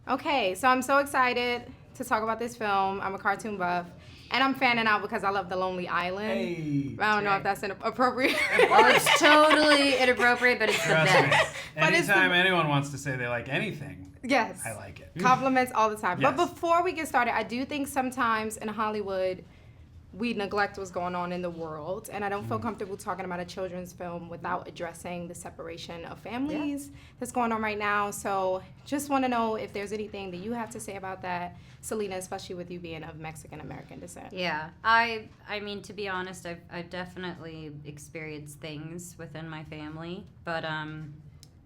Okay, so I'm so excited to talk about this film. I'm a cartoon buff, and I'm fanning out because I love The Lonely Island. Hey, I don't know if that's inappropriate. Oh, it's totally inappropriate, but it's the Trust me. best. Anytime anyone wants to say they like anything, Yes. I like it. Compliments all the time. Yes. But before we get started, I do think sometimes in Hollywood, we neglect what's going on in the world, and I don't feel comfortable talking about a children's film without addressing the separation of families that's going on right now. So just want to know if there's anything that you have to say about that, Selena, especially with you being of Mexican-American descent. Yeah, I mean, to be honest, I've definitely experienced things within my family, but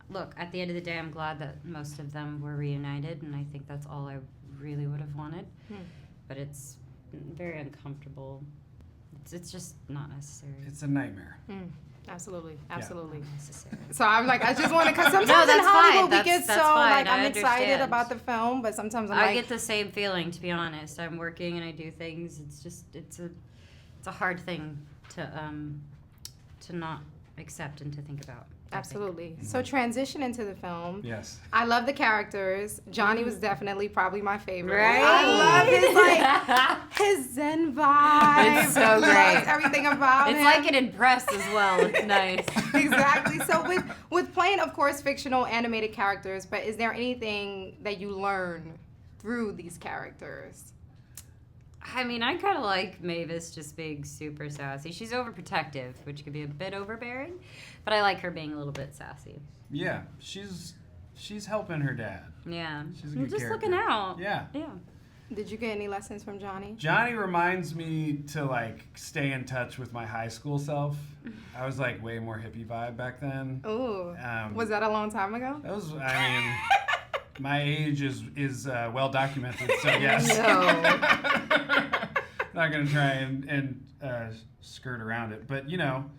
look, at the end of the day, I'm glad that most of them were reunited, and I think that's all I really would have wanted. But it's very uncomfortable. It's just not necessary. It's a nightmare. Absolutely. Not necessary. So I'm like, I just want to, because sometimes No, in that's Hollywood fine. we get That's so, fine. like, I'm I excited understand. about the film, but sometimes I'm I like, get the same feeling, to be honest. I'm working and I do things. It's just it's a hard thing to not accept and to think about. I think. absolutely. So transition into the film. Yes. I love the characters. Johnny was definitely probably my favorite. Right? I love his Zen vibe. It's so I love great. everything about It's him. like an impress as well. It's nice. Exactly. So with playing, of course, fictional animated characters, but is there anything that you learn through these characters? I mean, I kind of like Mavis just being super sassy. She's overprotective, which could be a bit overbearing, but I like her being a little bit sassy. Yeah, she's helping her dad. Yeah. She's a I'm good just character. looking out. Yeah. Yeah. Did you get any lessons from Johnny? Johnny reminds me to like stay in touch with my high school self. I was like way more hippie vibe back then. Ooh. Um, Was that a long time ago? That was, I mean, my age is well documented, so yes. Not gonna try and skirt around it, but you know,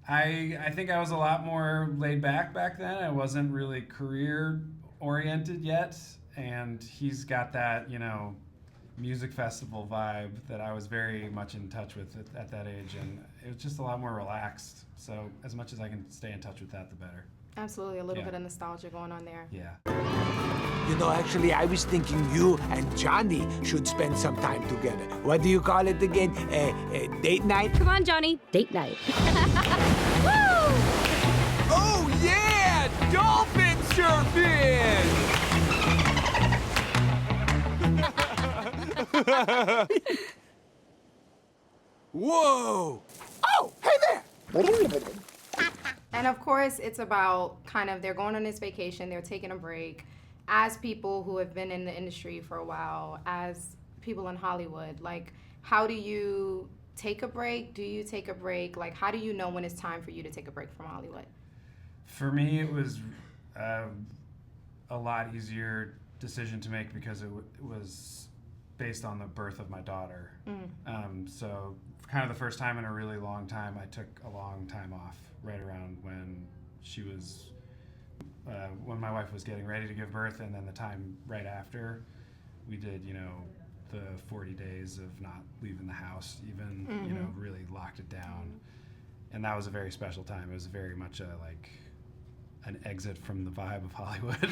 I think I was a lot more laid back then. I wasn't really career oriented yet, and he's got that, you know, music festival vibe that I was very much in touch with at that age, and it was just a lot more relaxed. So as much as I can stay in touch with that, the better. Absolutely. A little Yeah. bit of nostalgia going on there. Yeah. You know, actually, I was thinking you and Johnny should spend some time together. What do you call it again? Date night? Come on, Johnny. Date night. Oh, yeah! Dolphin surfing! Whoa! Oh, hey there! And of course, it's about kind of they're going on this vacation, they're taking a break. As people who have been in the industry for a while, as people in Hollywood, like, how do you take a break? Do you take a break? Like, how do you know when it's time for you to take a break from Hollywood? For me, it was a lot easier decision to make because it was based on the birth of my daughter. So kind of the first time in a really long time, I took a long time off right around when she was, when my wife was getting ready to give birth, and then the time right after, we did, you know, the 40 days of not leaving the house, even, you know, really locked it down. And that was a very special time. It was very much a, like, an exit from the vibe of Hollywood.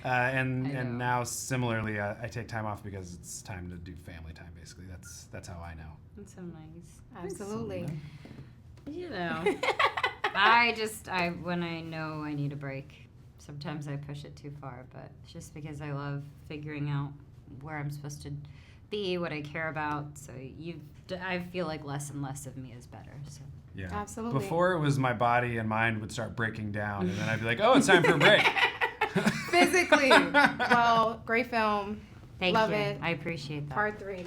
And now similarly, I take time off because it's time to do family time. Basically, that's how I know. That's so nice. Absolutely. You know, when I know I need a break, sometimes I push it too far, but it's just because I love figuring out where I'm supposed to be, what I care about. So I feel like less and less of me is better. So. Yeah. Absolutely. Before it was my body and mind would start breaking down, and then I'd be like, oh, it's time for a break. Physically. Well, great film. Thank Love you. it. I appreciate that. Part 3.